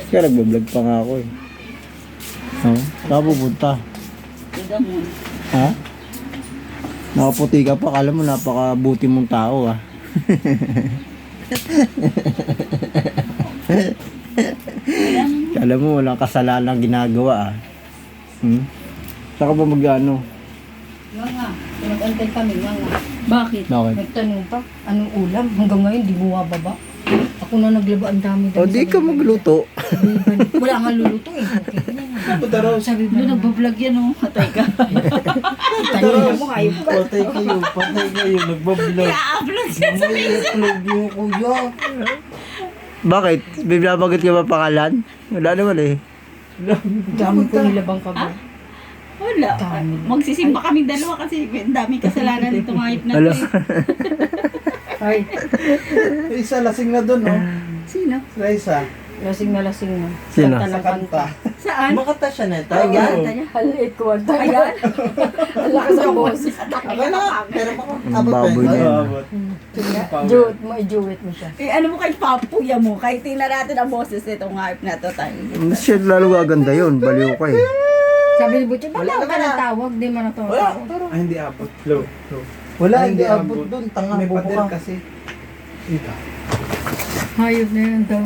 Kaya nagbablog pa nga ako eh. Saan pupunta? Damon. Ha? Nakaputi ka pa, kala mo napakabuti mong tao ah. Kala mo walang kasalanan ginagawa ah. Saka ba mag-ano? Mga, nag-antay kami, mga. Bakit? Bakit? Nagtanong pa, anong ulam? Hanggang ngayon, di bumababa. Ako na naglaba ang dami. O di ka magluto. Wala nga luluto eh. Okay na yan. Sabi ba Doon nagbablog yan oh. Patay ka. Tanong mo, ayun pa. Patay kayo, nagbablog. I-upload siya sa Facebook. Yung kuya. Bakit? Biblabagat ka ba pangalan? Wala naman eh. Dami ko nilabang kagabi. Wala. Dami. Magsisimba kaming dalawa kasi ang daming kasalanan nitong hayop na Hello. to eh. Ay, Isa lasing na doon, no? Sino? Raisa. lasing na lasing na. Sino? Kanta ng kanta. Saan? Makata siya na ito. Ayan. Halit ko. Ayan. Ang lakas ng boses. Okay na. Pero Ang baboy na yan. Juwet mo, i-juwet mo siya. Eh, ano mo kay Papuya mo? Kahit tingnan natin ang boses nitong hayop na to tayo. Siya lalo gaganda yun. Baliw ka eh. Sabi ni Butchie, ba't Wala ako na ka na. ng tawag? Di man ako Wala. tawag. Ay, hindi abot. Low. Wala, Ay, hindi abot doon. Tanga, May bobo pader ka. kasi. Ito. Hayop na yun daw.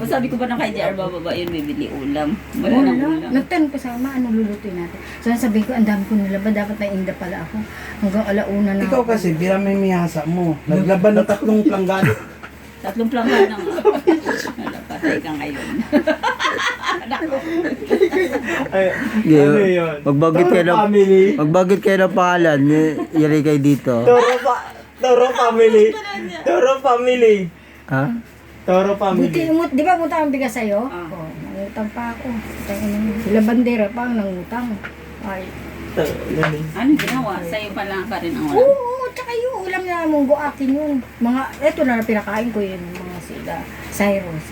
Sabi ko ba na kay JR bababa yun, bibili ulam. Wala Wala. nang ulam. Nagtanong ko sa ama, ano lulutuin natin? So sabihin ko, ang dami ko nilaba, dapat na inda pala ako. Hanggang alauna na Ikaw ako. kasi, bira may miyasa mo. Naglaban ng 3 planggan. 3 planggan ng wala, patay ka ngayon. Ay, Yeah. ano yun? Magbagit kayo Toro ng, family. magbagit kayo ng pangalan. Yari kayo dito. Toro family. Toro family. Ha? Toro Buti, family. di ba utang ang bigas sa'yo? Ah. Oo, nangutang pa ako. Sila bandera pa ang nangutang. Ay. Ano ginawa? Sa'yo pa lang pa rin ang wala. Oo, tsaka yung ulam na munggo akin yun. Mga, eto na pinakain ko yun, mga sila. Cyrus.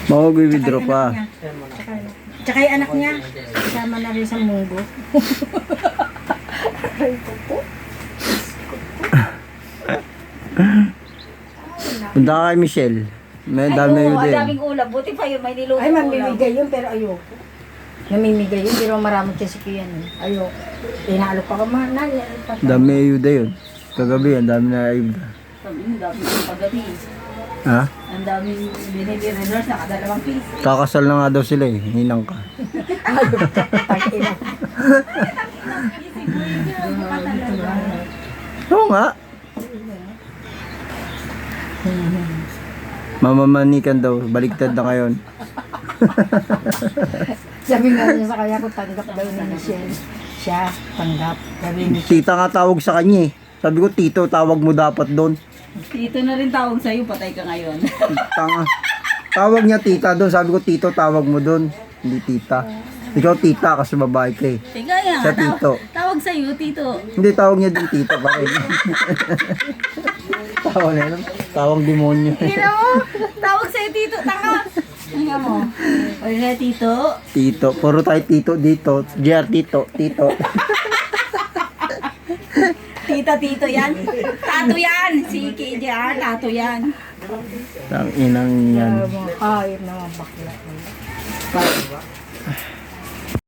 Mag-withdraw pa. Tsaka yung anak niya. Kasama na rin sa munggo. Aray ko po. Punta ka kay Michelle. May Ay, dami oo, yun ang din. daming ulam. Buti pa yun, may niluto Ay, ulam. mamimigay yun, pero ayoko. Namimigay yun, pero maraming kasi yan. Ayoko. Tinalo pa ka, nali. Dami ayuda yun. Kagabi, ang dami na ayuda. Ang dami ng pagabi. Ha? Ang daming binili reverse na kadalawang piece. Kakasal na nga daw sila eh. Hinang ka. Oo nga. Mamamanikan daw. Baliktad na ngayon. Sabi nga niya sa kanya ko, tanggap daw ni Michelle. Siya, tanggap. Sabi ni Tita nga tawag sa kanya eh. Sabi ko, Tito, tawag mo dapat doon. Dito na rin tawag sa'yo, patay ka ngayon. Tanga. Tawag niya tita doon. Sabi ko, Tito, tawag mo doon. Hindi tita. Ikaw tita kasi babae ka eh. Tiga yan. Sa tito. Tawag sa'yo, tito. Hindi, tawag niya din tito pa rin. Tawag na yun. Tawag demonyo. Tingnan mo. Tawag sa'yo, tito. Tanga. Tingnan mo. O yun, tito. Tito. Puro tayo tito dito. JR, tito. Tito. Tita, tito yan. Tato yan. Si KJR, tato yan. Tang inang yan. mga hayop na mga bakla.